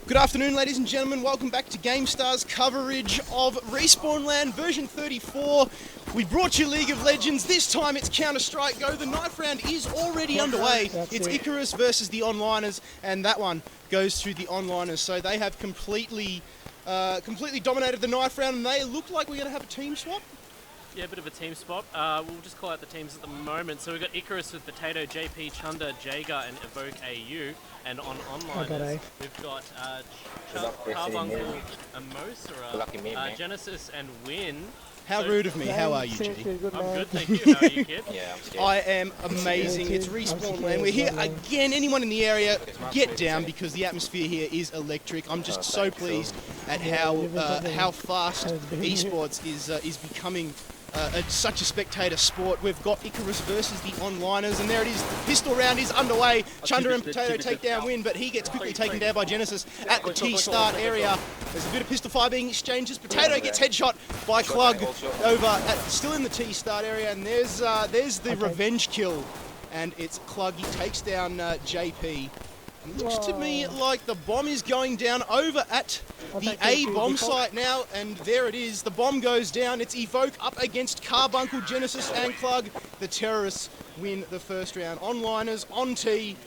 Good afternoon, ladies and gentlemen. Welcome back to GameStar's coverage of Respawn LAN version 34. We brought you League of Legends. This time it's Counter-Strike Go. The knife round is already underway. It's Icarus versus the onliners, and that one goes to the onliners. So they have completely dominated the knife round, and they look like we're going to have a team swap. Yeah, a bit of a team swap. We'll just call out the teams at the moment. So we've got Icarus with Potato, JP, Chunda, Jager, and Evoke AU. And on online, we've got Carbuncle, Amosera, Genesis, and Win. How rude of me. How are you, G? I'm good, thank you. How are you, kid? Yeah, I'm scared. I am amazing. It's Respawn LAN. We're here again. Anyone in the area, get down because the atmosphere here is electric. I'm just so pleased at how fast esports is becoming such a spectator sport. We've got Icarus versus the onliners, and there it is. The pistol round is underway. Chunda and Potato take down Win, but he gets quickly taken down by Genesis at the T-start area. There's a bit of pistol fire being exchanged as Potato gets headshot by Clug still in the T-start area, and there's the revenge kill, and it's Clug. He takes down JP. It looks to me like the bomb is going down over at the A bomb site now, and there it is. The bomb goes down. It's Evoke up against Carbuncle, Genesis, and Clug. The terrorists win the first round. Onliners on T.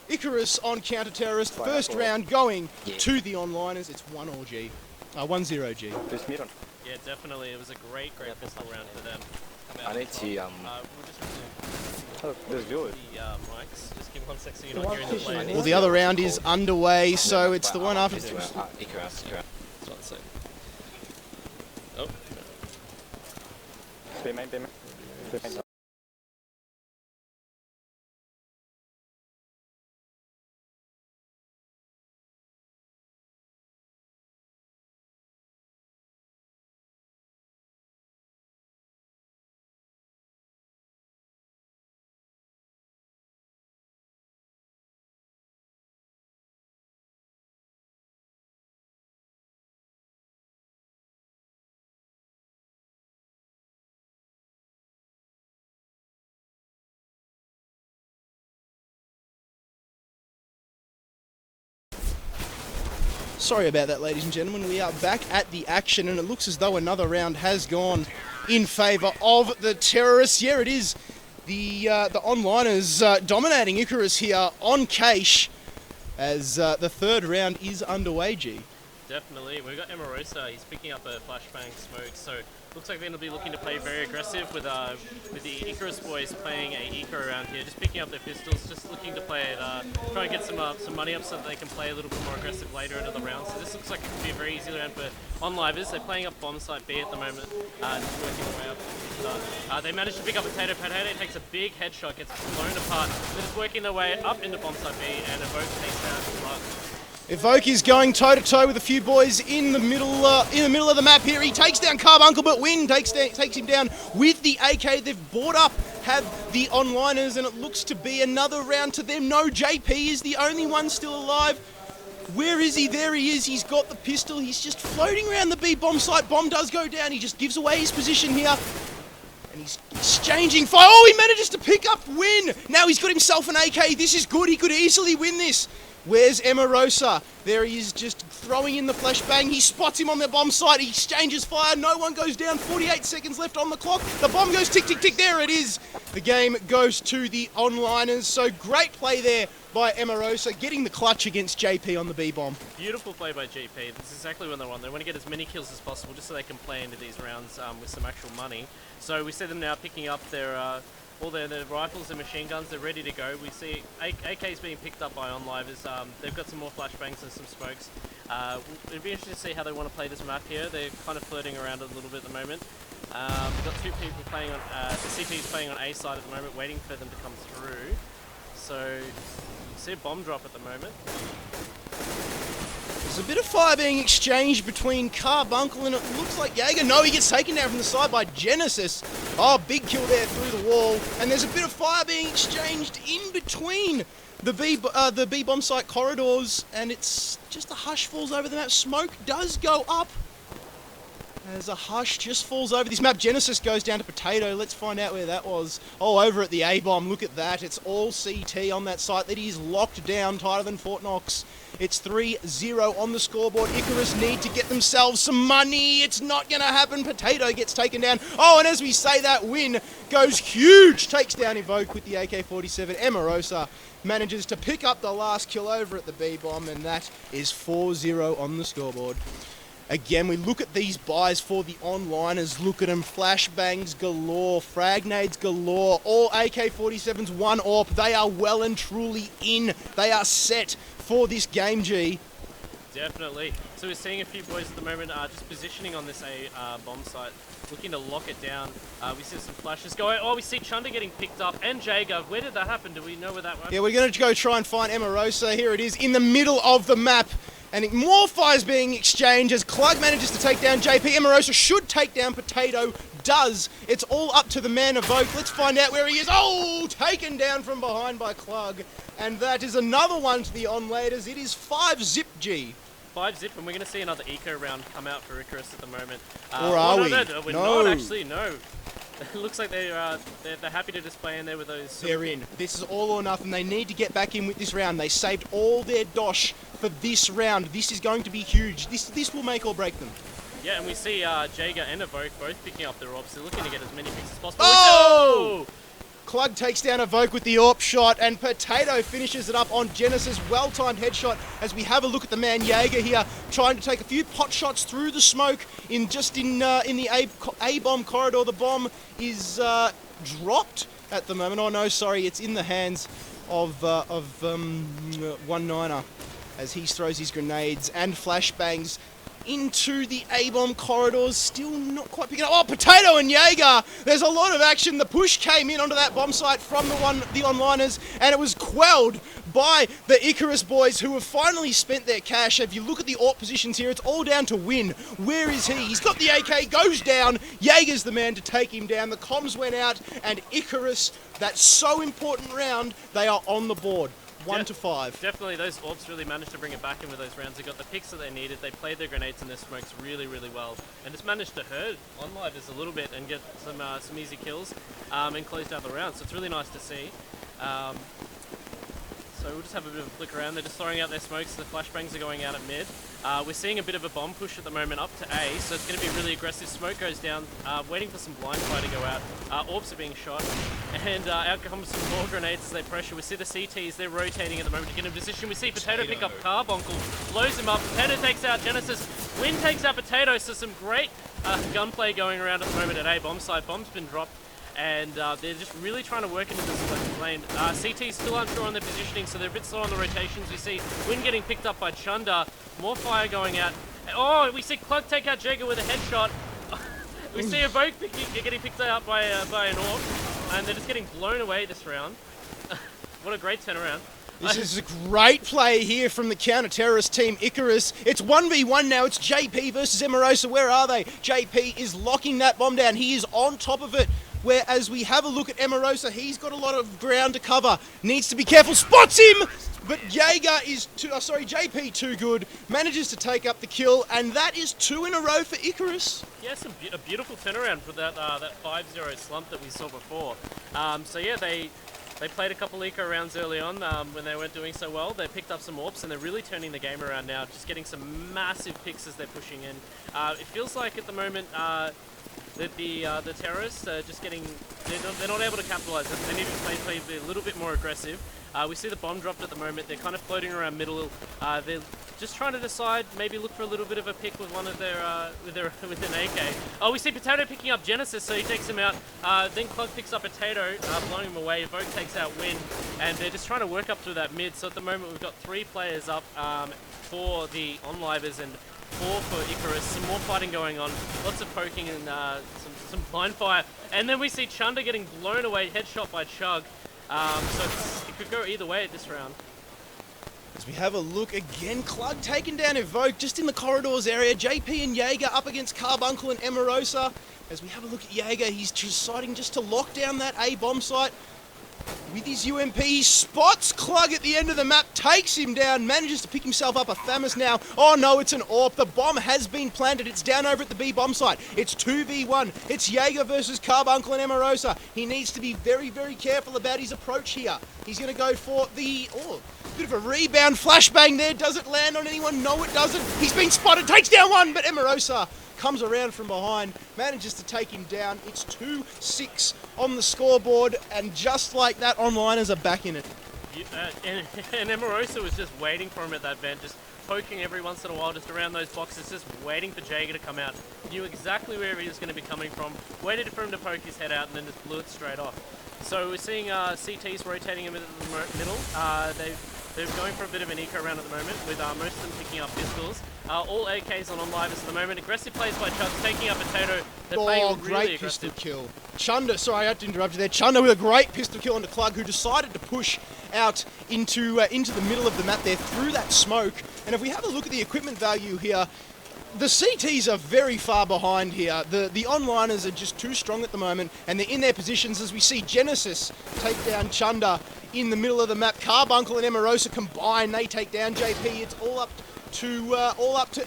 Icarus on counter-terrorist. First round going to the onliners. It's 1-0 G. 1-0 G. Yeah, definitely. It was a great pistol round for them. I need to we'll just the mics. Just give me 1 sec so you're not hearing the play. Well, the other round is underway, so it's the one after. Icarus. Oh. Sorry about that, ladies and gentlemen. We are back at the action, and it looks as though another round has gone in favour of the terrorists. Yeah, it is. The onliners dominating Icarus here on Cache as the third round is underway, G. Definitely. We've got Emarosa. He's picking up a flashbang smoke, so looks like they're going to be looking to play very aggressive with the Icarus boys playing a eco around here, just picking up their pistols, just looking to play it, try and get some money up so that they can play a little bit more aggressive later into the round. So this looks like it could be a very easy round for OnLivers. They're playing up bomb site B at the moment, just working their way up. They managed to pick up Potato. Potato takes a big headshot, gets blown apart. They're just working their way up into bomb site B, and Evoke takes down Clug. Evoke is going toe-to-toe with a few boys in the middle of the map here. He takes down Carbuncle, but Win takes him down with the AK. They've brought up, have the onliners, and it looks to be another round to them. No, JP is the only one still alive. Where is he? There he is. He's got the pistol. He's just floating around the B bomb site. Bomb does go down. He just gives away his position here. And he's exchanging fire. Oh, he manages to pick up Win. Now he's got himself an AK. This is good. He could easily win this. Where's Emarosa? There he is, just throwing in the flashbang. He spots him on the bomb site. He exchanges fire. No one goes down. 48 seconds left on the clock. The bomb goes tick, tick, tick. There it is. The game goes to the onliners. So great play there by Emarosa, getting the clutch against JP on the B bomb. Beautiful play by JP. This is exactly what they want. They want to get as many kills as possible just so they can play into these rounds with some actual money. So we see them now picking up their all their rifles and machine guns. They're ready to go. We see AKs being picked up by OnLivers. They've got some more flashbangs and some smokes. It'd be interesting to see how they want to play this map here. They're kind of flirting around a little bit at the moment. We've got two people playing on, the CT is playing on A side at the moment, waiting for them to come through. So, you see a bomb drop at the moment. There's a bit of fire being exchanged between Carbuncle and it looks like Jaeger. No, he gets taken down from the side by Genesis. Oh, big kill there through the wall. And there's a bit of fire being exchanged in between the B bomb site corridors, and it's just a hush falls over the map. Smoke does go up as a hush just falls over this map. Genesis goes down to Potato. Let's find out where that was. Oh, over at the A bomb. Look at that. It's all CT on that site. That is locked down, tighter than Fort Knox. It's 3-0 on the scoreboard. Icarus need to get themselves some money. It's not going to happen. Potato gets taken down. Oh, and as we say, that win goes huge. Takes down Evoke with the AK-47. Emarosa manages to pick up the last kill over at the B-bomb, and that is 4-0 on the scoreboard. Again, we look at these buys for the onliners. Look at them. Flashbangs galore. Frag nades galore. All AK-47s, one AWP. They are well and truly in. They are set for this game, G. Definitely. So we're seeing a few boys at the moment just positioning on this bomb site, looking to lock it down. We see some flashes going. Oh, we see Chunder getting picked up and Jager. Where did that happen? Do we know where that went? Yeah, we're going to go try and find Emarosa. Here it is in the middle of the map. And more fires being exchanged as Klug manages to take down JP. Emarosa should take down Potato. Does. It's all up to the man Evoke. Let's find out where he is. Oh, taken down from behind by Klug. And that is another one to the onladers. It is 5-zip, G. 5-zip, and we're going to see another eco round come out for Icarus at the moment. Or are we? No, we're not actually, no. It looks like they're happy to just play in there with those. They're in. This is all or nothing. They need to get back in with this round. They saved all their dosh for this round. This is going to be huge. This will make or break them. Yeah, and we see Jager and Evoke both picking up their AWPs. They're looking to get as many picks as possible. Oh! Klug takes down Evoke with the AWP shot, and Potato finishes it up on Genesis. Well-timed headshot as we have a look at the man Jaeger here, trying to take a few pot shots through the smoke in the A-bomb corridor. The bomb is dropped at the moment. Oh no, sorry, it's in the hands of 1-9er as he throws his grenades and flashbangs into the A-bomb corridors, still not quite picking up. Oh, Potato and Jaeger! There's a lot of action. The push came in onto that bomb site from the onliners, and it was quelled by the Icarus boys, who have finally spent their cash. If you look at the AWP positions here, it's all down to Win. Where is he? He's got the AK, goes down. Jaeger's the man to take him down. The comms went out, and Icarus, that so important round, they are on the board. 1-5. Definitely, those AWPs really managed to bring it back in with those rounds. They got the picks that they needed. They played their grenades and their smokes really, really well, and just managed to hurt OnLivers a little bit and get some easy kills and close down the round. So it's really nice to see. So we'll just have a bit of a flick around. They're just throwing out their smokes. The flashbangs are going out at mid. We're seeing a bit of a bomb push at the moment up to A, so it's going to be really aggressive. Smoke goes down, waiting for some blind fire to go out. AWPs are being shot, and out comes some more grenades as they pressure. We see the CTs, they're rotating at the moment to get in position. We see Potato pick up Carbuncle, blows him up. Potato takes out Genesis. Win takes out Potato, so some great gunplay going around at the moment at A bomb side. Bomb's been dropped, and they're just really trying to work into this lane. CT's still unsure on their positioning, so they're a bit slow on the rotations. We see Win getting picked up by Chunder. More fire going out. Oh, we see Klug take out Jaeger with a headshot. We see Evoke getting picked up by an AWP, and they're just getting blown away this round. What a great turnaround. This is a great play here from the counter-terrorist team Icarus. It's 1v1 now. It's JP versus Emarosa. Where are they? JP is locking that bomb down. He is on top of it. Whereas we have a look at Emarosa, he's got a lot of ground to cover. Needs to be careful. Spots him! But Jaeger is JP too good. Manages to take up the kill, and that is 2 in a row for Icarus. Yeah, a beautiful turnaround for that 5-0 slump that we saw before. So yeah, they played a couple eco rounds early on when they weren't doing so well. They picked up some AWPs, and they're really turning the game around now, just getting some massive picks as they're pushing in. It feels like at the moment that the terrorists are just getting, they're not able to capitalise. They need to play a little bit more aggressive. We see the bomb dropped at the moment. They're kind of floating around middle. They're just trying to decide, maybe look for a little bit of a pick with one of their with an AK. Oh, we see Potato picking up Genesis, so he takes him out. Then Klug picks up Potato, blowing him away. Evoke takes out Win, and they're just trying to work up through that mid. So at the moment, we've got 3 players up for the OnLivers and 4 for Icarus. Some more fighting going on. Lots of poking and some blind fire. And then we see Chunder getting blown away, headshot by Chug. So it could go either way at this round. As we have a look again, Klug taking down Evoke just in the corridors area. JP and Jaeger up against Carbuncle and Emarosa. As we have a look at Jaeger, he's deciding just to lock down that A bomb site. With his UMP, he spots Clug at the end of the map, takes him down, manages to pick himself up a Thamus now. Oh no, it's an AWP. The bomb has been planted. It's down over at the B bomb site. It's 2v1. It's Jaeger versus Carbuncle and Emerosa. He needs to be very, very careful about his approach here. He's going to go for the... Oh, bit of a rebound flashbang there. Does it land on anyone? No, it doesn't. He's been spotted. Takes down one, but Emerosa comes around from behind, manages to take him down. It's 2-6 on the scoreboard, and just like that, onliners are back in it. And Emerosa was just waiting for him at that vent, just poking every once in a while, just around those boxes, just waiting for Jaeger to come out. Knew exactly where he was going to be coming from, waited for him to poke his head out, and then just blew it straight off. So we're seeing CTs rotating him in the middle. They're going for a bit of an eco round at the moment, with most of them picking up pistols. All AKs on livers at the moment. Aggressive plays by Chuds, taking up Potato. They're playing really great aggressive. Pistol kill. Chunda, sorry, I had to interrupt you there. Chunda with a great pistol kill onto Clug, who decided to push out into the middle of the map there through that smoke. And if we have a look at the equipment value here, the CTs are very far behind here. The onliners are just too strong at the moment, and they're in their positions as we see Genesis take down Chunda in the middle of the map. Carbuncle and Emerosa combine, they take down JP. It's all up to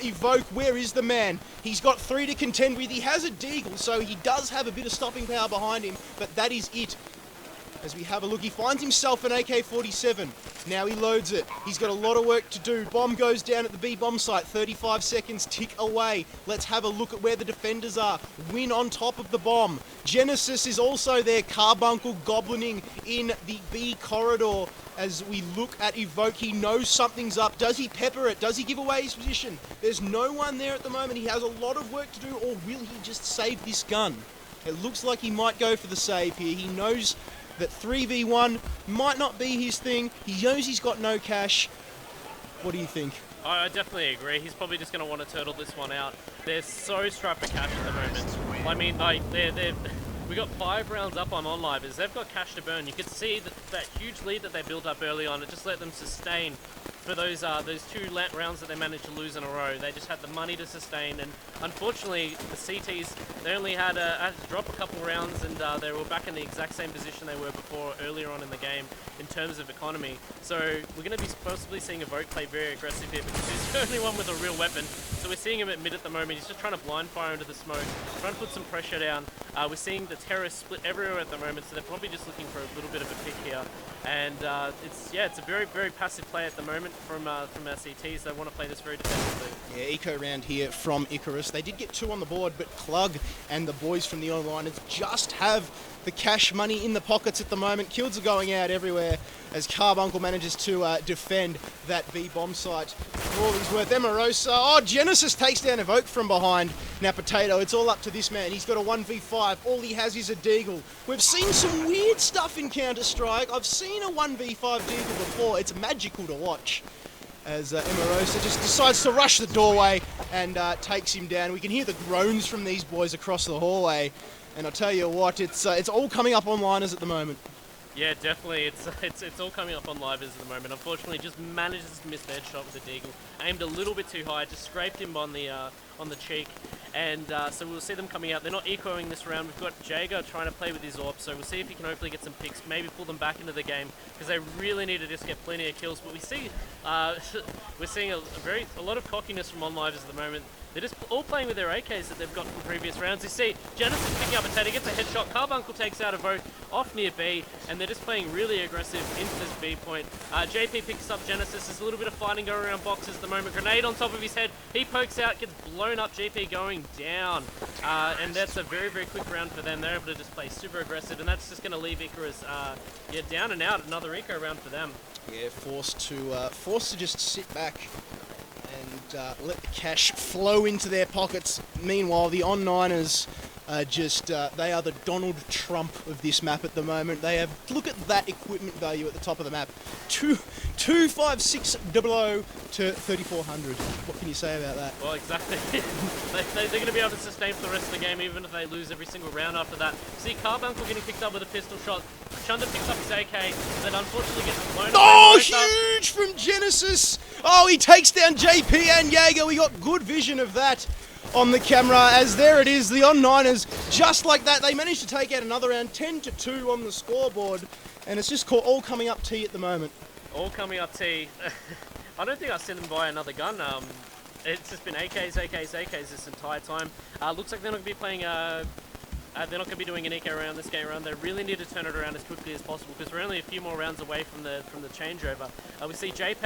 Evoke. Where is the man? He's got 3 to contend with. He has a deagle, so he does have a bit of stopping power behind him, but that is it. As we have a look, he finds himself an AK-47. Now he loads it. He's got a lot of work to do. Bomb goes down at the B bomb site. 35 seconds tick away. Let's have a look at where the defenders are. Win on top of the bomb. Genesis is also there. Carbuncle goblining in the B corridor. As we look at Evoke, he knows something's up. Does he pepper it? Does he give away his position? There's no one there at the moment. He has a lot of work to do, or will he just save this gun? It looks like he might go for the save here. He knows that 3v1 might not be his thing. He knows he's got no cash. What do you think? I definitely agree. He's probably just going to want to turtle this one out. They're so strapped for cash at the moment. I mean, we got 5 rounds up on onlivers. They've got cash to burn. You could see that huge lead that they built up early on. It just let them sustain for those 2 rounds that they managed to lose in a row. They just had the money to sustain, and unfortunately the CTs, they only had to drop a couple rounds, and they were back in the exact same position they were before earlier on in the game in terms of economy. So we're going to be possibly seeing Evoke play very aggressive here, because he's the only one with a real weapon. So we're seeing him at mid at the moment. He's just trying to blind fire into the smoke, trying to put some pressure down. We're seeing the terrorists split everywhere at the moment, so they're probably just looking for a little bit of a pick here. And it's a very, very passive play at the moment from our CTs. They want to play this very defensively. Yeah, eco round here from Icarus. They did get 2 on the board, but Clug and the boys from the onliners just have the cash money in the pockets at the moment. Kills are going out everywhere as Carbuncle manages to defend that B bomb site for all he's worth. Emerosa, oh, Genesis takes down Evoke from behind. Now Potato, it's all up to this man. He's got a 1v5. All he has is a deagle. We've seen some weird stuff in Counter-Strike. I've seen a 1v5 deagle before. It's magical to watch, as Emerosa just decides to rush the doorway and takes him down. We can hear the groans from these boys across the hallway, and I'll tell you what, it's all coming up on liners at the moment. Yeah, definitely. It's all coming up on livers at the moment. Unfortunately, just manages to miss that shot with the deagle. Aimed a little bit too high, just scraped him on the cheek, and so we'll see them coming out. They're not ecoing this round. We've got Jaeger trying to play with his AWP, so we'll see if he can hopefully get some picks, maybe pull them back into the game, because they really need to just get plenty of kills. But we see we're seeing a lot of cockiness from onlivers at the moment. They're just all playing with their AKs that they've got from previous rounds. You see Genesis picking up a Potato, gets a headshot. Carbuncle takes out a vote off near B, and they're just playing really aggressive into this B point. JP picks up Genesis. There's a little bit of fighting going around boxes at the moment. Grenade on top of his head. He pokes out, gets blown up. GP going down, and that's a very, very quick round for them. They're able to just play super aggressive, and that's just going to leave Icarus down and out. Another eco round for them. Yeah, forced to just sit back and let the cash flow into their pockets. Meanwhile, the on-niners are just, they are the Donald Trump of this map at the moment. They have, look at that equipment value at the top of the map. 25600 to 3400. What can you say about that? Well, exactly. they're going to be able to sustain for the rest of the game, even if they lose every single round after that. See Carbuncle getting picked up with a pistol shot. Chunda picks up his AK, that unfortunately gets blown up. Oh, huge from Genesis! Oh, he takes down JP and Jaeger. We got good vision of that. on the camera, as there it is, the On9ers, just like that, they managed to take out another round, 10-2 on the scoreboard, and it's just all coming up T at the moment. All coming up T. I don't think I've seen them buy another gun. It's just been AKs this entire time. Looks like they're not going to be playing. They're not going to be doing an eco round this game round. They really need to turn it around as quickly as possible because we're only a few more rounds away from the changeover. We see JP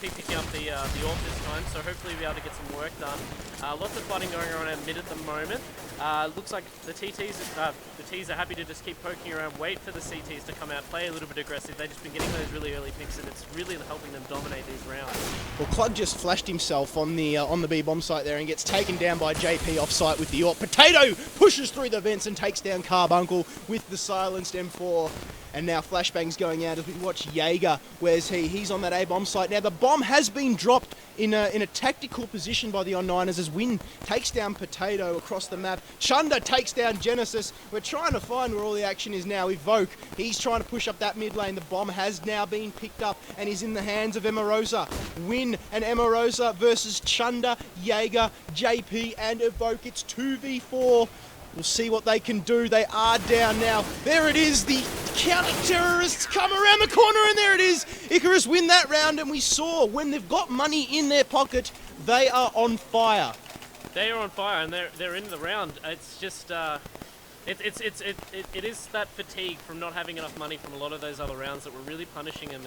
picking up the AWP this time, so hopefully we'll be able to get some work done. Lots of fighting going on at mid at the moment. Looks like the Ts are happy to just keep poking around, wait for the CTs to come out, play a little bit aggressive. They've just been getting those really early picks, and it's really helping them dominate these rounds. Well, Clug just flashed himself on the B bomb site there and gets taken down by JP off site with the AWP. Potato pushes through the vents and takes down Carbuncle with the silenced M4. And now flashbangs going out as we watch Jaeger. Where's he? He's on that A bomb site. Now the bomb has been dropped in a tactical position by the On9ers as Win takes down Potato across the map. Chunder takes down Genesis. We're trying to find where all the action is now. Evoke, he's trying to push up that mid lane. The bomb has now been picked up and is in the hands of Emarosa. Win and Emarosa versus Chunder, Jaeger, JP and Evoke. It's 2v4. We'll see what they can do. They are down now. There it is. The counter-terrorists come around the corner, and there it is. Icarus win that round, and we saw when they've got money in their pocket, they are on fire. They are on fire, and they're in the round. It's just it is that fatigue from not having enough money from a lot of those other rounds that were really punishing them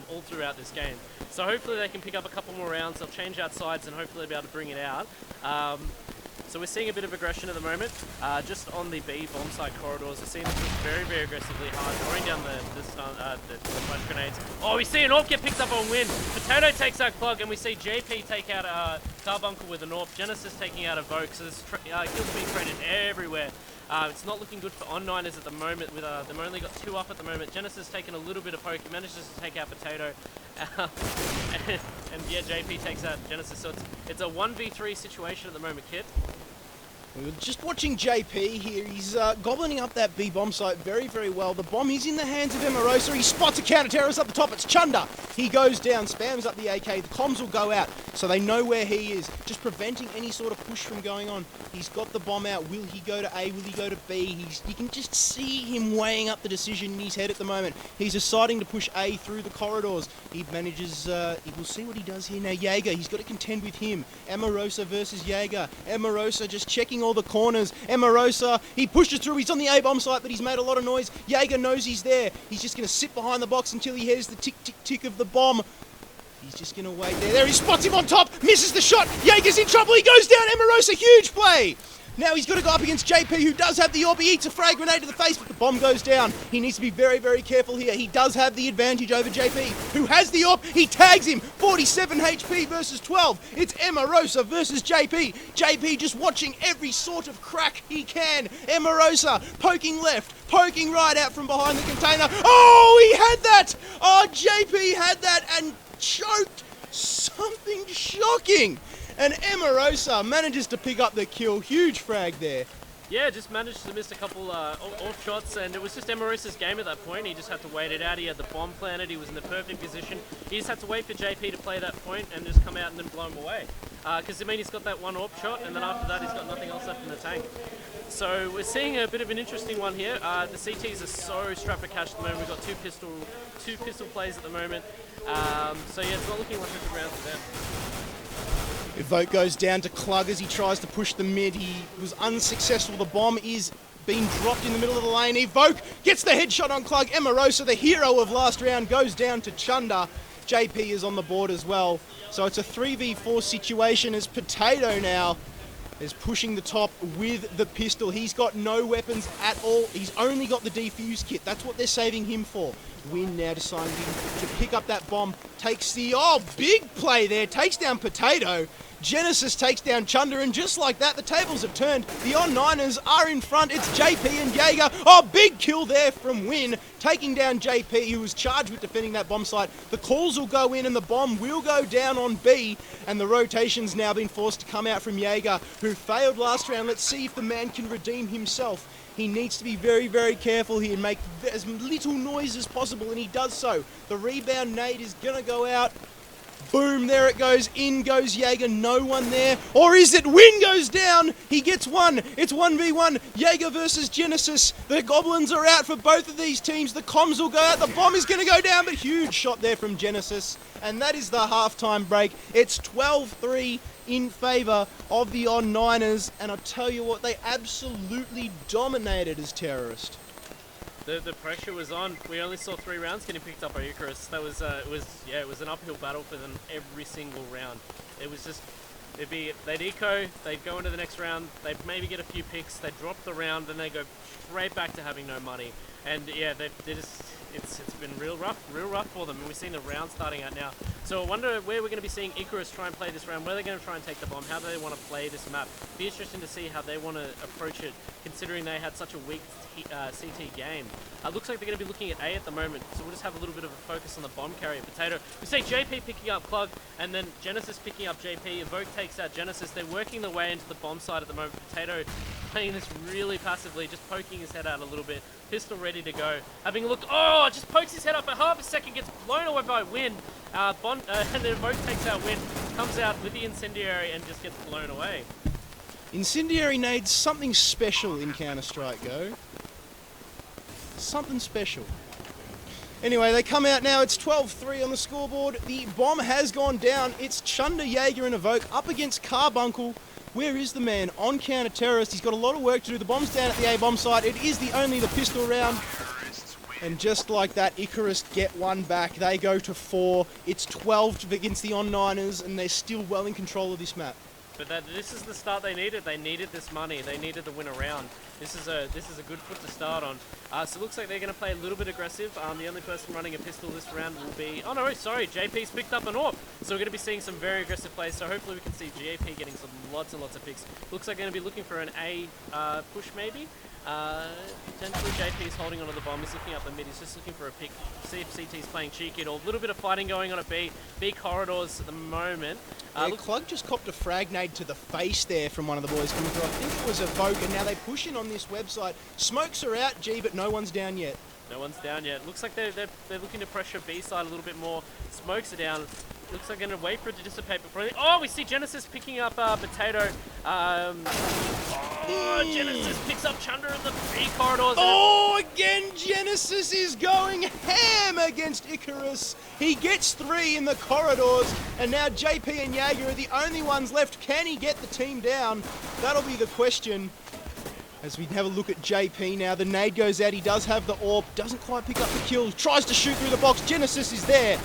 all throughout this game. So hopefully they can pick up a couple more rounds. They'll change out sides, and hopefully they'll be able to bring it out. So we're seeing a bit of aggression at the moment, just on the B bomb site corridors. We're seeing them push very, very aggressively hard, throwing down the flash grenades. Oh, we see an AWP get picked up on Win. Potato takes out Clug, and we see JP take out Carbuncle with an AWP. Genesis taking out Evoke, so there's kills being created everywhere. It's not looking good for On9ers at the moment, with them only got 2 up at the moment. Genesis taking a little bit of poke, he manages to take out Potato. And yeah, JP takes out Genesis, so it's a 1v3 situation at the moment, Kit. We were just watching JP here. He's gobbling up that B bomb site very, very well. The bomb is in the hands of Emarosa. He spots a counter-terrorist up the top. It's Chunder. He goes down, spams up the AK. The comms will go out, so they know where he is, just preventing any sort of push from going on. He's got the bomb out. Will he go to A? Will he go to B? You can just see him weighing up the decision in his head at the moment. He's deciding to push A through the corridors. He manages, we'll see what he does here now. Jaeger, he's got to contend with him. Emarosa versus Jaeger. Emarosa just checking all the corners. Emarosa, he pushes through. He's on the A bomb site, but he's made a lot of noise. Jaeger knows he's there. He's just going to sit behind the box until he hears the tick, tick, tick of the bomb. He's just going to wait there. There he spots him on top. Misses the shot. Jaeger's in trouble. He goes down. Emarosa, huge play. Now he's got to go up against JP, who does have the AWP. He eats a frag grenade to the face, but the bomb goes down. He needs to be very, very careful here. He does have the advantage over JP, who has the AWP. He tags him. 47 HP versus 12. It's Emarosa versus JP. JP just watching every sort of crack he can. Emarosa poking left, poking right out from behind the container. Oh, he had that. Oh, JP had that and choked. Something shocking. And Emarosa manages to pick up the kill. Huge frag there. Yeah, just managed to miss a couple off shots, and it was just Emarosa's game at that point. He just had to wait it out. He had the bomb planted. He was in the perfect position. He just had to wait for JP to play that point and just come out and then blow him away. Because, I mean, he's got that one AWP shot, and then after that he's got nothing else left in the tank. So we're seeing a bit of an interesting one here. The CTs are so strapped for cash at the moment. We've got two pistol plays at the moment. So yeah, it's not looking like a good round for them. Evoke goes down to Clug as he tries to push the mid. He was unsuccessful. The bomb is being dropped in the middle of the lane. Evoke gets the headshot on Clug. Emarosa, the hero of last round, goes down to Chunder. JP is on the board as well. So it's a 3v4 situation as Potato now is pushing the top with the pistol. He's got no weapons at all. He's only got the defuse kit. That's what they're saving him for. Win now deciding to pick up that bomb. Takes the, big play there. Takes down Potato. Genesis takes down Chunder, and just like that, the tables have turned. The On9ers are in front. It's JP and Jaeger. Oh, big kill there from Win, taking down JP, who was charged with defending that bomb site. The calls will go in, and the bomb will go down on B, and the rotation's now been forced to come out from Jaeger, who failed last round. Let's see if the man can redeem himself. He needs to be very, very careful here and make as little noise as possible, and he does so. The rebound nade is going to go out. Boom, there it goes. In goes Jaeger. No one there. Or is it? Win goes down. He gets one. It's 1v1. Jaeger versus Genesis. The Goblins are out for both of these teams. The comms will go out. The bomb is going to go down, but huge shot there from Genesis. And that is the halftime break. It's 12-3 in favour of the On9ers. And I'll tell you what, they absolutely dominated as Terrorist. The pressure was on. We only saw 3 rounds getting picked up by Icarus. That was it was an uphill battle for them every single round. It was just they'd eco, they'd go into the next round, they'd maybe get a few picks, they'd drop the round, and they go straight back to having no money. And yeah, they just it's been real rough for them. And we're seeing the round starting out now. So I wonder where we're going to be seeing Icarus try and play this round. Where they're going to try and take the bomb. How do they want to play this map? Be interesting to see how they want to approach it, considering they had such a weak CT game. Looks like they're going to be looking at A at the moment, so we'll just have a little bit of a focus on the bomb carrier, Potato. We see JP picking up Clug, and then Genesis picking up JP. Evoke takes out Genesis. They're working their way into the bomb side at the moment. Potato playing this really passively, just poking his head out a little bit. Pistol ready to go. Having a look. Oh, just pokes his head up for half a second, gets blown away by Wind. And then Evoke takes out Wind, comes out with the incendiary, and just gets blown away. Incendiary nades, something special in Counter-Strike Go. Something special. Anyway, they come out now. It's 12-3 on the scoreboard. The bomb has gone down. It's Chunder, Jaeger, and Evoke up against Carbuncle. Where is the man on counter-terrorist? He's got a lot of work to do. The bomb's down at the A-bomb site. It is only the pistol round. And just like that, Icarus get one back. They go to 4. It's 12 against the On9ers, and they're still well in control of this map. But this is the start they needed. They needed this money. They needed to win a round. This is a good foot to start on. So it looks like they're going to play a little bit aggressive. The only person running a pistol this round will be... Oh no, sorry, JP's picked up an AWP. So we're going to be seeing some very aggressive plays. So hopefully we can see JP getting lots and lots of picks. Looks like they're going to be looking for an A push maybe. Potentially JP is holding onto the bomb. He's looking up the mid. He's just looking for a pick. See if CT's playing cheeky at all. A little bit of fighting going on at B. B corridors at the moment. Clug just copped a frag nade to the face there from one of the boys coming through. I think it was Evoke, and now they push in on this website. Smokes are out, G, but no one's down yet. No one's down yet. Looks like they're looking to pressure B side a little bit more. Smokes are down. Looks like they're going to wait for it to dissipate before... Oh, we see Genesis picking up Potato. Genesis picks up Chunder in the B corridors. Oh, again, Genesis is going ham against Icarus. He gets 3 in the corridors, and now JP and Jaeger are the only ones left. Can he get the team down? That'll be the question. As we have a look at JP now, the nade goes out. He does have the AWP, doesn't quite pick up the kill. Tries to shoot through the box. Genesis is there.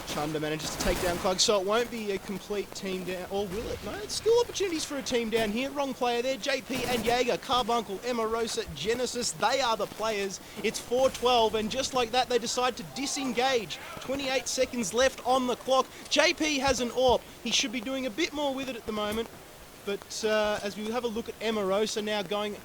Chunder manages to take down Clug, so it won't be a complete team down, or will it? No, it's still opportunities for a team down here. Wrong player there. JP and Jaeger, Carbuncle, Emarosa, Genesis, they are the players. It's 4-12, and just like that, they decide to disengage. 28 seconds left on the clock. JP has an AWP. He should be doing a bit more with it at the moment, but as we have a look at Emarosa now going...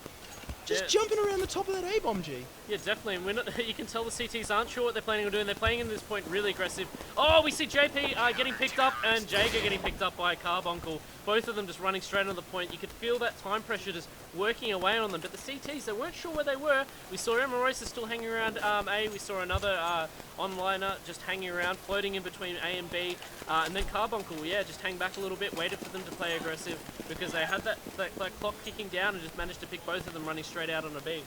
Just jumping around the top of that A-bomb, G. Yeah, definitely. And you can tell the CTs aren't sure what they're planning on doing. They're playing in this point really aggressive. Oh, we see JP getting picked up and Jaeger getting picked up by Carbuncle. Both of them just running straight on the point. You could feel that time pressure just working away on them. But the CTs, they weren't sure where they were. We saw Emarosa still hanging around A. We saw another onliner just hanging around, floating in between A and B. And then Carbuncle, yeah, just hang back a little bit, waited for them to play aggressive because they had that clock kicking down and just managed to pick both of them running straight out on a B.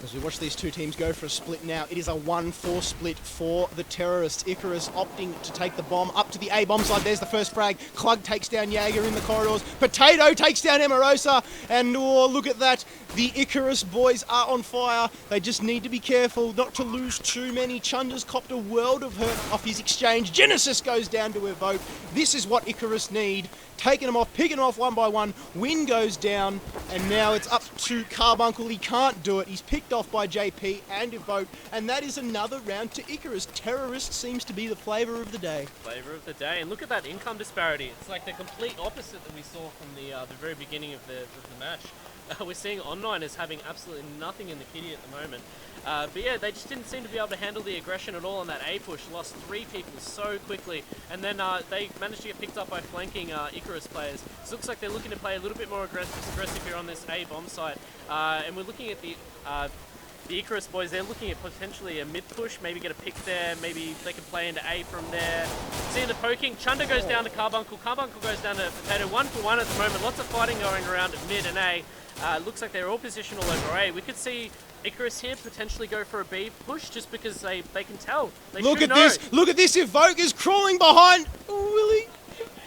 As we watch these two teams go for a split now, it is a 1-4 split for the terrorists. Icarus opting to take the bomb up to the A-bomb side. There's the first frag. Clug takes down Jaeger in the corridors. Potato takes down Emarosa. And oh, look at that. The Icarus boys are on fire. They just need to be careful not to lose too many. Chunder's copped a world of hurt off his exchange. Genesis goes down to Evoke. This is what Icarus need. Taking them off, picking them off one by one. Win goes down, and now it's up to Carbuncle. He can't do it. He's picked off by JP and Evoke, and that is another round to Icarus. Terrorist seems to be the flavour of the day. Flavour of the day, and look at that income disparity. It's like the complete opposite that we saw from the very beginning of the match. We're seeing On9ers having absolutely nothing in the kitty at the moment. But yeah, they just didn't seem to be able to handle the aggression at all on that A push. Lost 3 people so quickly, and then they managed to get picked up by flanking Icarus players. So it looks like they're looking to play a little bit more aggressive here on this A bomb site. And we're looking at the the Icarus boys, they're looking at potentially a mid-push, maybe get a pick there, maybe they can play into A from there. Seeing the poking, Chunder goes down to Carbuncle, Carbuncle goes down to Potato, 1-for-1 at the moment, lots of fighting going around at mid and A. Looks like they're all positioned all over A. We could see Icarus here potentially go for a B push just because they can tell. They Look at know. this! Look at this! Evoke is crawling behind! Oh, really?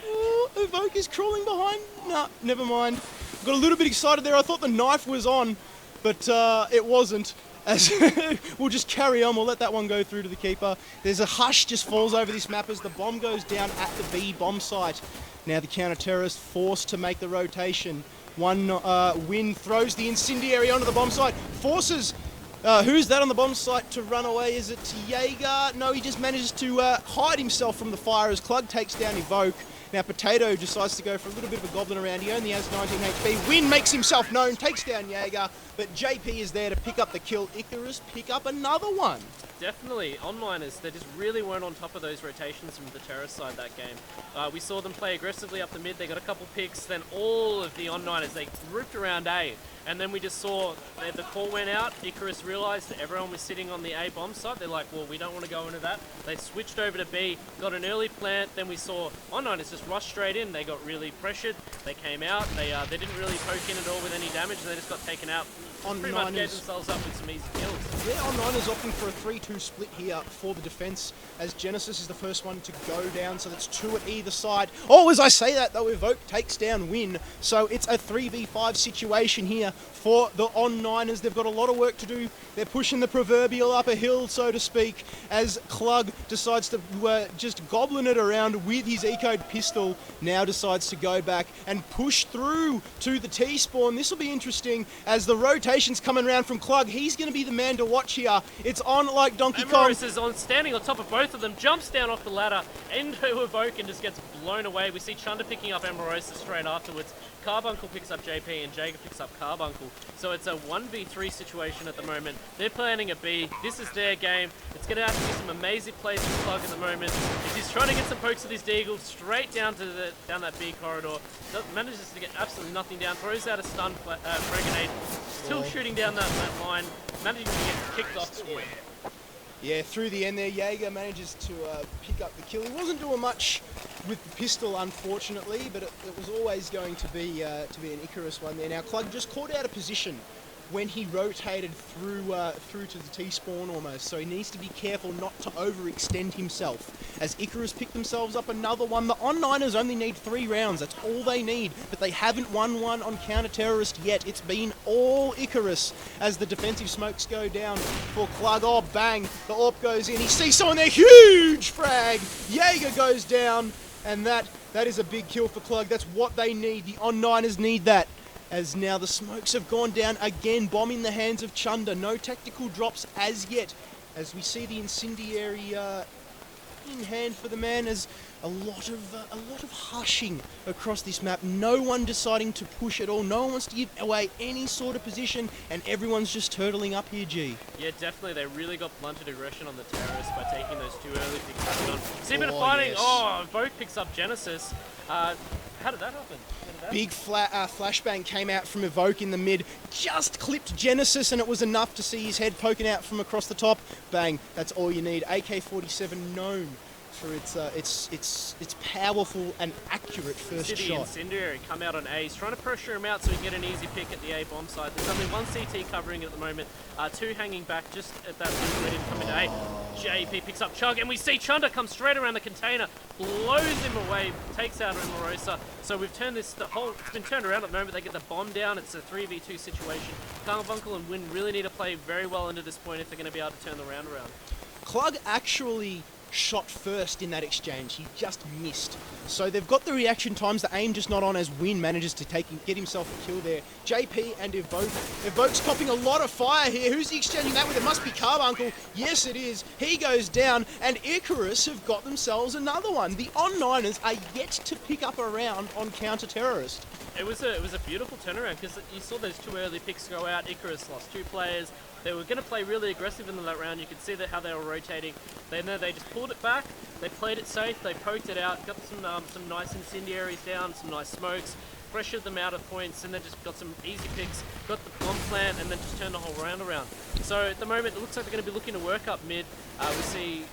Oh, Evoke is crawling behind? Nah, never mind. Got a little bit excited there. I thought the knife was on, but it wasn't. As we'll just carry on, we'll let that one go through to the keeper. There's a hush just falls over this map as the bomb goes down at the B bomb site. Now the counter-terrorist forced to make the rotation. One win throws the incendiary onto the bomb site, forces who's that on the bomb site to run away? Is it Jaeger? No, he just manages to hide himself from the fire as Klug takes down Evoke. Now Potato decides to go for a little bit of a goblin around. He only has 19 HP. Win makes himself known, takes down Jaeger, but JP is there to pick up the kill. Icarus pick up another one. Definitely, onliners, they just really weren't on top of those rotations from the terrorist side that game. We saw them play aggressively up the mid, they got a couple picks, then all of the onliners, they grouped around A. And then we just saw the call went out, Icarus realised that everyone was sitting on the A bomb site. They're like, well, we don't want to go into that. They switched over to B, got an early plant, then we saw onliners just rush straight in. They got really pressured, they came out, they didn't really poke in at all with any damage, they just got taken out. Pretty much gave themselves up with some easy kills. Yeah, onliners opting for a 3-2 split here for the defense, as Genesis is the first one to go down, so that's 2 at either side. Oh, as I say that though, Evoke takes down Win, so it's a 3v5 situation here for the onliners. They've got a lot of work to do. They're pushing the proverbial up a hill, so to speak, as Klug decides to just goblin it around with his ecoed pistol. Now decides to go back and push through to the T-spawn. This will be interesting as the rotation's coming around from Klug. He's going to be the man to watch here. It's on like Donkey Kong. Icarus is standing on top of both of them, jumps down off the ladder into Evoke and just gets blown away. We see Chunder picking up Amorosa straight afterwards. Carbuncle picks up JP and Jaeger picks up Carbuncle. So it's a 1v3 situation at the moment. They're planning a B. This is their game. It's going to have to be some amazing plays from Klug at the moment. He's trying to get some pokes with his deagle straight down to down that B corridor. Manages to get absolutely nothing down. Throws out a stun frag grenade. Still shooting down that line. Managing to get kicked off here. Yeah, through the end there, Jaeger manages to pick up the kill. He wasn't doing much with the pistol, unfortunately, but it was always going to be an Icarus one there. Now, Klug just caught out of position when he rotated through to the T-spawn almost, so he needs to be careful not to overextend himself. As Icarus picked themselves up another one, the onliners only need 3 rounds, that's all they need, but they haven't won one on counter-terrorist yet. It's been all Icarus as the defensive smokes go down for Klug. Oh, bang, the AWP goes in, he sees someone there, huge frag, Jaeger goes down, and that is a big kill for Klug. That's what they need, the onliners need that. As now the smokes have gone down again, bomb in the hands of Chunder. No tactical drops as yet, as we see the incendiary in hand for the man. As a lot of hushing across this map. No one deciding to push at all. No one wants to give away any sort of position, and everyone's just turtling up here, G. Yeah, definitely. They really got blunted aggression on the terrorists by taking those 2 early picks on. See a bit of fighting. Yes. Oh, Vogue picks up Genesis. How did that happen? Big flashbang came out from Evoke in the mid, just clipped Genesis, and it was enough to see his head poking out from across the top. Bang, that's all you need. AK-47 known for its powerful and accurate first shot. Incendiary come out on A. He's trying to pressure him out so he can get an easy pick at the A bomb side. There's only 1 CT covering it at the moment. 2 hanging back just at that point ready to come into A. JP picks up Chug, and we see Chunder come straight around the container, blows him away, takes out Amorosa. So we've turned this, it's been turned around at the moment. They get the bomb down. It's a 3v2 situation. Carbuncle and Win really need to play very well into this point if they're going to be able to turn the round around. Klug actually shot first in that exchange. He just missed. So they've got the reaction times, the aim just not on, as Win manages to get himself a kill there. JP and Evoke. Evoke's copping a lot of fire here. Who's he exchanging that with? It must be Carbuncle. Yes, it is. He goes down, and Icarus have got themselves another one. The onliners are yet to pick up a round on counter-terrorist. It was a beautiful turnaround because you saw those 2 early picks go out. Icarus lost 2 players. They were going to play really aggressive in that round. You could see how they were rotating. They just pulled it back. They played it safe. They poked it out. Got some nice incendiaries down, some nice smokes. pressured them out of points, and then just got some easy picks, got the bomb plant, and then just turned the whole round around. So at the moment, it looks like they're going to be looking to work up mid. We see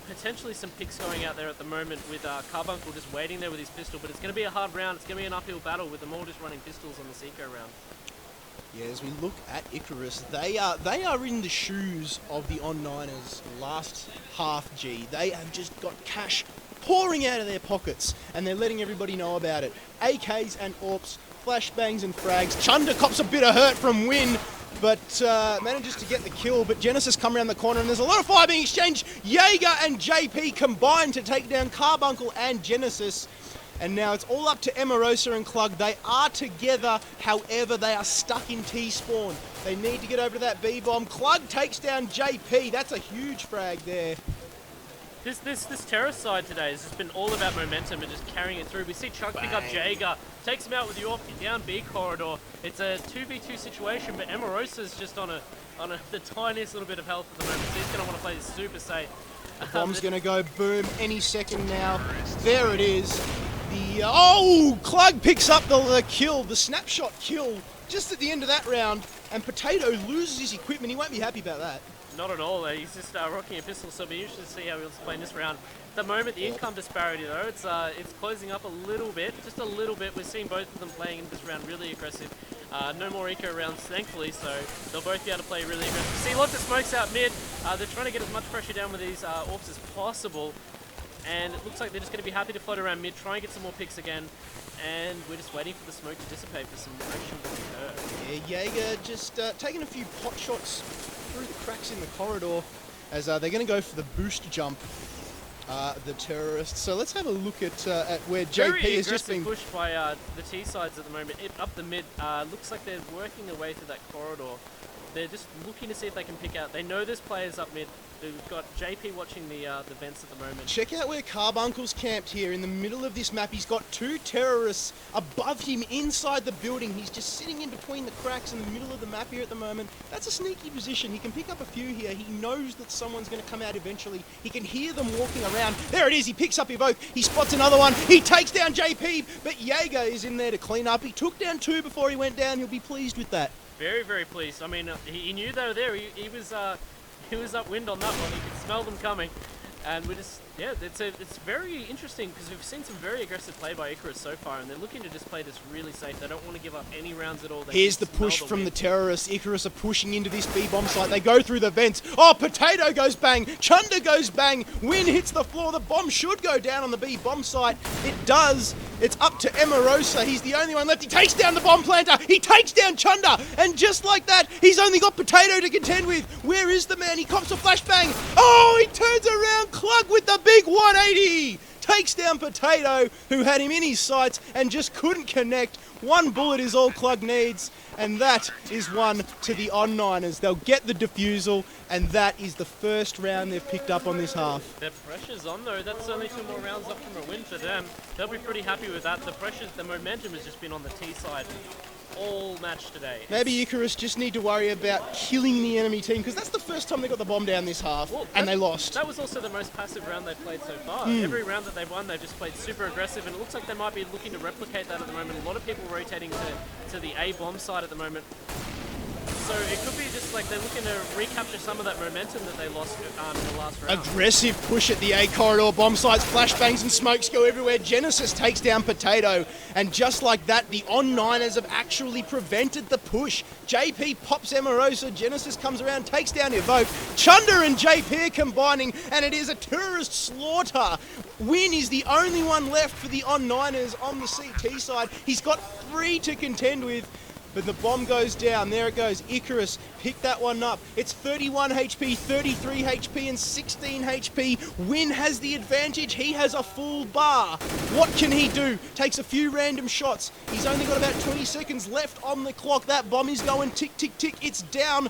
potentially some picks going out there at the moment with Carbuncle just waiting there with his pistol, but it's going to be a hard round. It's going to be an uphill battle with them all just running pistols on this eco round. Yeah, as we look at Icarus, they are in the shoes of the On9ers last half G. They have just got cash pouring out of their pockets, and they're letting everybody know about it. AKs and AWPs, flashbangs and frags. Chunder cops a bit of hurt from Win, but manages to get the kill. But Genesis come around the corner, and there's a lot of fire being exchanged. Jaeger and JP combined to take down Carbuncle and Genesis. And now it's all up to Emarosa and Klug. They are together, however, they are stuck in T-spawn. They need to get over to that B-bomb. Klug takes down JP. That's a huge frag there. This terrorist side today has just been all about momentum and just carrying it through. We see Chug pick up Jaeger, takes him out with the AWP down B corridor. It's a 2v2 situation, but Emarosa's just on the tiniest little bit of health at the moment, so he's going to want to play this super safe. The bomb's going to go boom any second now. There it is. Klug picks up the kill, the snapshot kill, just at the end of that round, and Potato loses his equipment. He won't be happy about that. Not at all. He's just rocking a pistol, so it'll be interesting to see how he'll play in this round. At the moment, the income disparity, though, it's closing up a little bit, just a little bit. We're seeing both of them playing in this round really aggressive. No more eco rounds, thankfully, so they'll both be able to play really aggressive. See lots of smokes out mid. They're trying to get as much pressure down with these AWPs as possible. And it looks like they're just going to be happy to float around mid, try and get some more picks again. And we're just waiting for the smoke to dissipate for some action to occur. Yeah, Jaeger just taking a few pot shots through the cracks in the corridor as they're going to go for the boost jump, the terrorists. So let's have a look at where JP has just been pushed by the T sides at the moment. Up the mid, looks like they're working their way through that corridor. They're just looking to see if they can pick out. They know there's players up mid. We've got JP watching the vents at the moment. Check out where Carbuncle's camped here in the middle of this map. He's got two terrorists above him inside the building. He's just sitting in between the cracks in the middle of the map here at the moment. That's a sneaky position. He can pick up a few here. He knows that someone's going to come out eventually. He can hear them walking around. There it is. He picks up Evoke. He spots another one. He takes down JP, but Jaeger is in there to clean up. He took down two before he went down. He'll be pleased with that. Very, very pleased. I mean, he knew they were there. He was upwind on that one. He could smell them coming, and we just it's very interesting because we've seen some very aggressive play by Icarus so far, and they're looking to just play this really safe. They don't want to give up any rounds at all. Here's the push from the terrorists. Icarus are pushing into this B-bomb site. They go through the vents. Oh, Potato goes bang. Chunder goes bang. Win hits the floor. The bomb should go down on the B-bomb site. It does. It's up to Emarosa. He's the only one left. He takes down the bomb planter. He takes down Chunder. And just like that, he's only got Potato to contend with. Where is the man? He cops a flashbang. Oh, he turns around. Klug with the big 180. Takes down Potato, who had him in his sights and just couldn't connect. One bullet is all Klug needs, and that is one to the On9ers. They'll get the defusal, and that is the first round they've picked up on this half. The pressure's on, though. That's only 2 more rounds up from a win for them. They'll be pretty happy with that. The momentum has just been on the T side all match today. Maybe Icarus just need to worry about killing the enemy team, because that's the first time they got the bomb down this half, and they lost. That was also the most passive round they've played so far. Every round that they've won, they've just played super aggressive, and it looks like they might be looking to replicate that at the moment. A lot of people rotating to the A bomb side at the moment. So it could be just like they're looking to recapture some of that momentum that they lost in the last round. Aggressive push at the A corridor, bomb sites, flashbangs and smokes go everywhere. Genesis takes down Potato, and just like that, the On9ers have actually prevented the push. JP pops Emarosa, Genesis comes around, takes down Evoke. Chunder and JP are combining, and it is a tourist slaughter. Win is the only one left for the On9ers on the CT side. He's got 3 to contend with. But the bomb goes down. There it goes. Icarus picked that one up. It's 31 HP, 33 HP, and 16 HP. Win has the advantage. He has a full bar. What can he do? Takes a few random shots. He's only got about 20 seconds left on the clock. That bomb is going tick, tick, tick. It's down.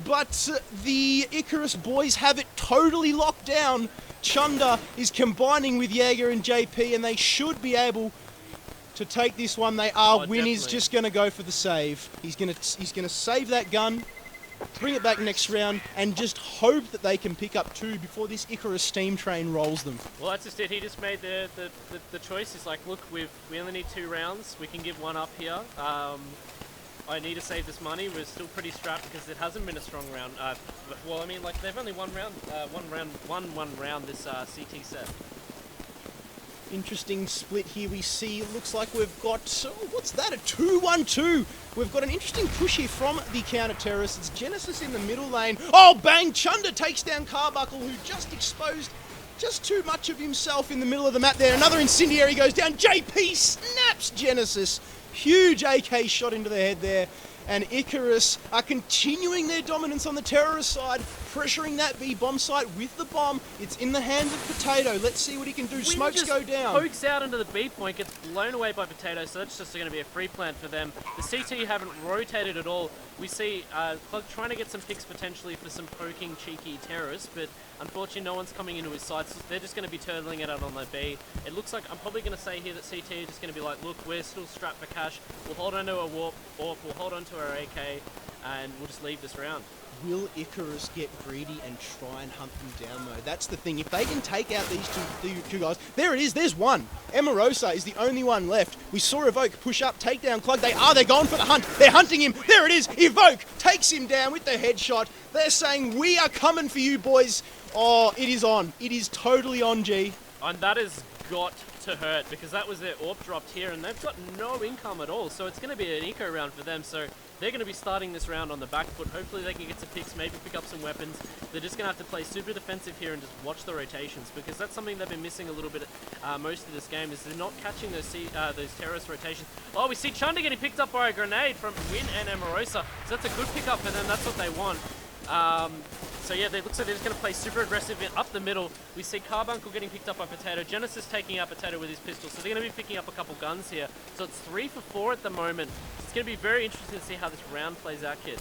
But the Icarus boys have it totally locked down. Chunder is combining with Jaeger and JP, and they should be able to take this one. They are. Win is just going to go for the save. He's going to save that gun. bring it back next round, and just hope that they can pick up 2 before this Icarus steam train rolls them. Well, that's just it. He just made the choice. He's like, look, we only need 2 rounds. We can give 1 up here. I need to save this money. We're still pretty strapped because it hasn't been a strong round. Well, I mean, like they've only won one round this CT set. Interesting split here we see. It looks like we've got, what's that, a 2-1-2. We've got an interesting push here from the counter-terrorists. It's Genesis in the middle lane. Oh, bang! Chunder takes down Carbuncle, who just exposed just too much of himself in the middle of the map there. Another incendiary goes down. JP snaps Genesis. Huge AK shot into the head there. And Icarus are continuing their dominance on the terrorist side, pressuring that B bomb site with the bomb. It's in the hands of Potato. Let's see what he can do. Win Smokes go down. Pokes out into the B point, gets blown away by Potato, so that's just going to be a free plant for them. The CT haven't rotated at all. We see Clug trying to get some picks potentially for some poking cheeky terrorists, but unfortunately no one's coming into his sights. They're just going to be turtling it out on their B. It looks like, I'm probably going to say here that CT are just going to be like, look, we're still strapped for cash. We'll hold on to a warp, or we'll hold on to our AK, and we'll just leave this round. Will Icarus get greedy and try and hunt them down, though? That's the thing. If they can take out these two guys, there it is. There's one. Emarosa is the only one left. We saw Evoke push up, take down Clug. They're going for the hunt. They're hunting him. There it is. Evoke takes him down with the headshot. They're saying, we are coming for you, boys. Oh, it is on. It is totally on, G. And that has got to hurt, because that was their AWP dropped here, and they've got no income at all. So it's going to be an eco round for them. So they're going to be starting this round on the back foot. Hopefully they can get some picks, maybe pick up some weapons. They're just going to have to play super defensive here and just watch the rotations, because that's something they've been missing a little bit most of this game, is they're not catching those terrorist rotations. Oh, we see Chunder getting picked up by a grenade from Win and Emarosa. So that's a good pickup for them. That's what they want. So yeah, it looks like they're just going to play super aggressive up the middle. We see Carbuncle getting picked up by Potato. Genesis taking out Potato with his pistol. So they're going to be picking up a couple guns here. So it's 3 for 4 at the moment. It's going to be very interesting to see how this round plays out, kid.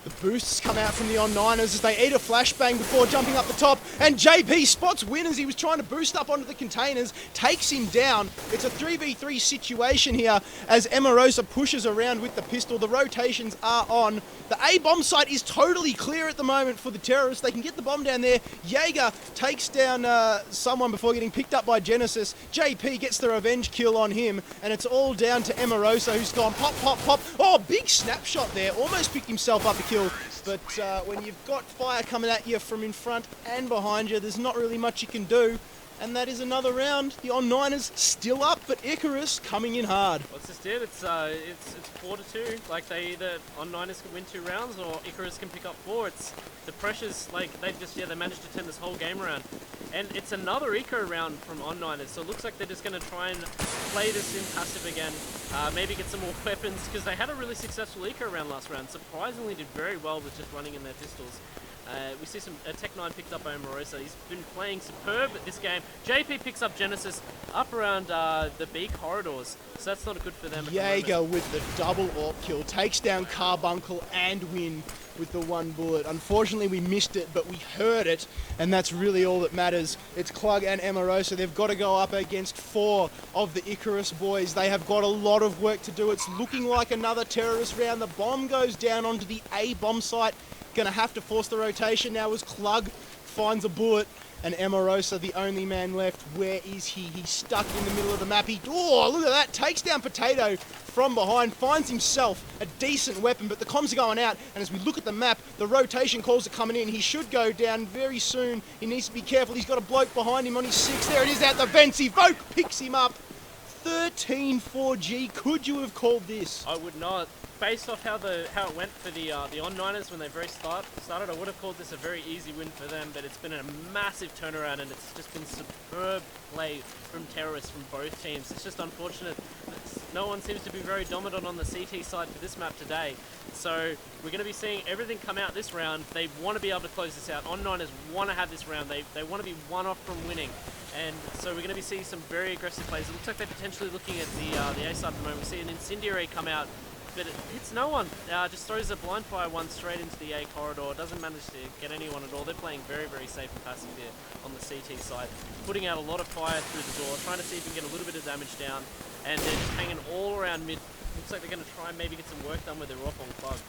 The boosts come out from the on-9ers as they eat a flashbang before jumping up the top. And JP spots Win as he was trying to boost up onto the containers, takes him down. It's a 3v3 situation here as Emarosa pushes around with the pistol. The rotations are on. The A bomb site is totally clear at the moment for the terrorists. They can get the bomb down there. Jaeger takes down someone before getting picked up by Genesis. JP gets the revenge kill on him, and it's all down to Emarosa, who's gone pop, pop, pop. Oh, big snapshot there. Almost picked himself up a kill. But when you've got fire coming at you from in front and behind you, there's not really much you can do. And that is another round. The on-9ers still up, but Icarus coming in hard. What's this did? It's 4-2. Like, they either on-9ers can win 2 rounds or Icarus can pick up 4. It's the pressures, like, they managed to turn this whole game around. And it's another eco round from on-9ers, so it looks like they're just going to try and play this in passive again. Maybe get some more weapons, because they had a really successful eco round last round. Surprisingly did very well with just running in their pistols. We see some Tech9 picked up by Emarosa. He's been playing superb at this game. JP picks up Genesis up around the B corridors, so that's not good for them. Jaeger with the double AWP kill, takes down Carbuncle and Win with the 1 bullet. Unfortunately, we missed it, but we heard it, and that's really all that matters. It's Clug and Emarosa. They've got to go up against 4 of the Icarus boys. They have got a lot of work to do. It's looking like another terrorist round. The bomb goes down onto the A bomb site. Going to have to force the rotation now as Clug finds a bullet, and Emarosa, the only man left. Where is he? He's stuck in the middle of the map. Oh, look at that. Takes down Potato from behind, finds himself a decent weapon, but the comms are going out, and as we look at the map, the rotation calls are coming in. He should go down very soon. He needs to be careful. He's got a bloke behind him on his 6. There it is out the vents. Evoke picks him up. 13-4G. Could you have called this? I would not. Based off how it went for the on-9ers when they very started, I would have called this a very easy win for them, but it's been a massive turnaround, and it's just been superb play from terrorists from both teams. It's just unfortunate that no one seems to be very dominant on the CT side for this map today. So we're going to be seeing everything come out this round. They want to be able to close this out. On-9ers want to have this round. They want to be 1 off from winning. And so we're going to be seeing some very aggressive plays. It looks like they're potentially looking at the A side at the moment. We see an incendiary come out, but it hits no one. Just throws a blind fire one straight into the A corridor. Doesn't manage to get anyone at all. They're playing very, very safe and passive here on the CT side. Putting out a lot of fire through the door, trying to see if we can get a little bit of damage down. And they're just hanging all around mid. Looks like they're going to try and maybe get some work done with their AWP on Clug.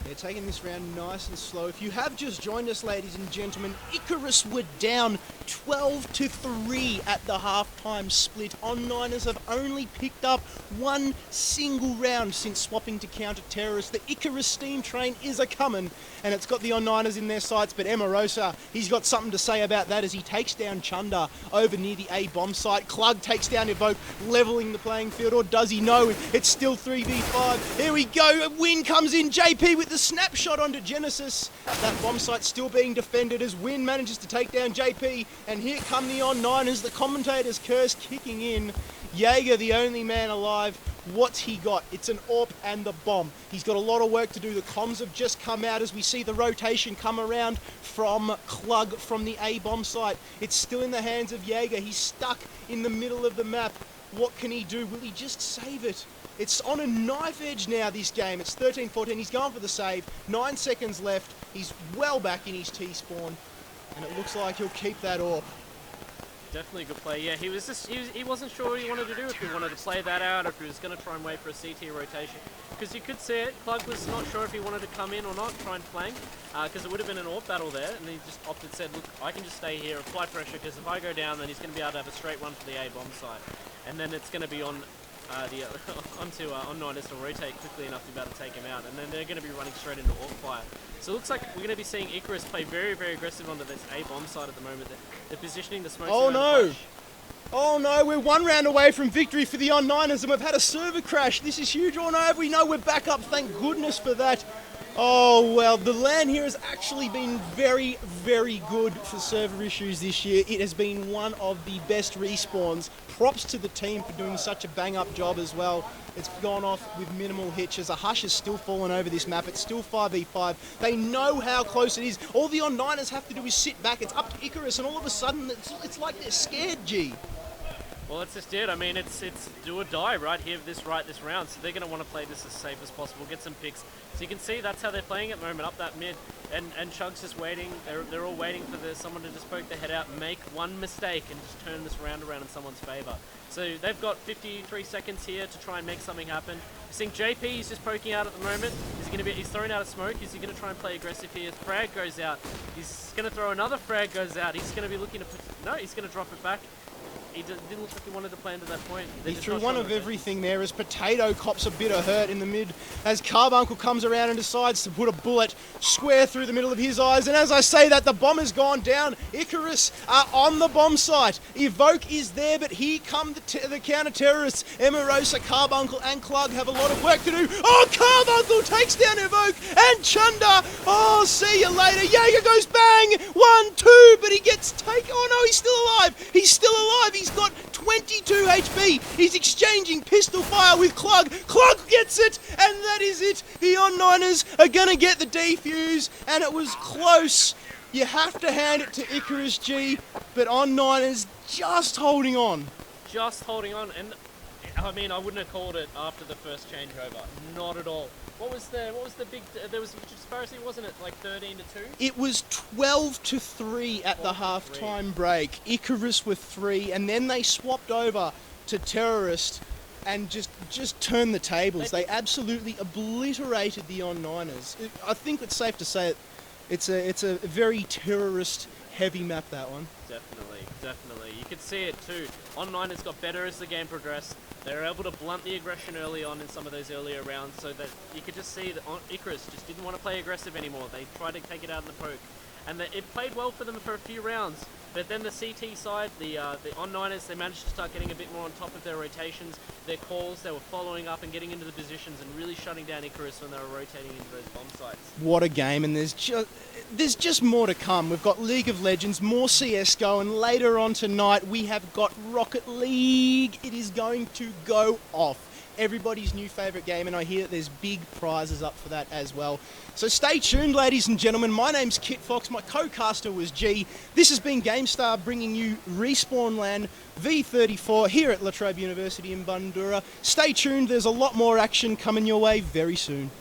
They're taking this round nice and slow. If you have just joined us, ladies and gentlemen, Icarus were down 12-3 at the halftime split. On-Niners have only picked up one single round since swapping to counter-terrorists. The Icarus steam train is a-coming, and it's got the On-Niners in their sights, but Emarosa, he's got something to say about that as he takes down Chunder over near the A-bomb site. Klug takes down Evoke, leveling the playing field, or does he know? It's still 3v5. Here we go, a win comes in. JP with the snapshot onto Genesis. That bomb site still being defended as Win manages to take down JP, and here come the On-Niners. The commentator's curse kicking in. Jaeger, the only man alive. What's he got? It's an AWP and the bomb. He's got a lot of work to do. The comms have just come out as we see the rotation come around from Klug from the A-bomb site. It's still in the hands of Jaeger. He's stuck in the middle of the map. What can he do? Will he just save it? It's on a knife edge now, this game. It's 13-14. He's gone for the save. 9 seconds left. He's well back in his T-spawn. And it looks like he'll keep that AWP. Definitely a good play. Yeah, he wasn't sure what he wanted to do, if he wanted to play that out, or if he was going to try and wait for a CT rotation. Because you could see it, Klug was not sure if he wanted to come in or not, try and flank, because it would have been an AWP battle there, and he just opted, said, look, I can just stay here, apply pressure, because if I go down, then he's going to be able to have a straight run for the A-bomb site. And then it's going to be on onto On-Niners to rotate quickly enough to be able to take him out, and then they're going to be running straight into AWP fire. So it looks like we're going to be seeing Icarus play very, very aggressive onto this A-bomb side at the moment. They're positioning the smokes. Oh no! Oh no, we're one round away from victory for the On-Niners, and we've had a server crash. This is huge. Oh no, we know we're back up. Thank goodness for that. Oh well, the LAN here has actually been very, very good for server issues this year. It has been one of the best respawns. Props to the team for doing such a bang-up job as well. It's gone off with minimal hitches. A hush has still fallen over this map. It's still 5v5. They know how close it is. All the On-Niners have to do is sit back. It's up to Icarus, and all of a sudden, it's like they're scared, G. Well, that's just it. I mean, it's do or die right here, this round. So they're going to want to play this as safe as possible, get some picks. So you can see that's how they're playing at the moment, up that mid. And Chug's just waiting. They're all waiting for someone to just poke their head out, make one mistake, and just turn this round around in someone's favour. So they've got 53 seconds here to try and make something happen. You're seeing JP, he's just poking out at the moment. He's throwing out a smoke. Is he going to try and play aggressive here? Frag goes out. He's going to throw another frag goes out. He's going to be looking to no, he's going to drop it back. He didn't look like he wanted to play into that point. He threw one of everything there as Potato cops a bit of hurt in the mid as Carbuncle comes around and decides to put a bullet square through the middle of his eyes. And as I say that, the bomb has gone down. Icarus are on the bomb site. Evoke is there, but here come the counter-terrorists. Emarosa, Carbuncle and Klug have a lot of work to do. Oh, Carbuncle takes down Evoke and Chunder. Oh, see you later. Jaeger goes bang. 1, 2, but he gets taken. Oh no, he's still alive. He's still alive. He's got 22 HP. He's exchanging pistol fire with Klug. Klug gets it, and that is it. The On-Niners are going to get the defuse, and it was close. You have to hand it to Icarus, G, but On-Niners just holding on. Just holding on, and I mean, I wouldn't have called it after the first changeover. Not at all. What was the big? There was a disparity, wasn't it? Like 13-2. It was 12-3 at the halftime break. Icarus were 3, and then they swapped over to Terrorist and just turned the tables. They absolutely obliterated the On-Niners. I think it's safe to say it's a very terrorist-heavy map, that one. Definitely, definitely. You could see it too. On-Niners got better as the game progressed. They were able to blunt the aggression early on in some of those earlier rounds, so that you could just see that Icarus just didn't want to play aggressive anymore. They tried to take it out in the poke, and it played well for them for a few rounds. But then the CT side, the On-Niners, they managed to start getting a bit more on top of their rotations, their calls. They were following up and getting into the positions and really shutting down Icarus when they were rotating into those bomb sites. What a game, and there's just more to come. We've got League of Legends, more CSGO, and later on tonight we have got Rocket League. It is going to go off. Everybody's new favourite game, and I hear that there's big prizes up for that as well. So stay tuned, ladies and gentlemen. My name's Kit Fox. My co-caster was G. This has been GameStar bringing you Respawn LAN V34 here at La Trobe University in Bundoora. Stay tuned. There's a lot more action coming your way very soon.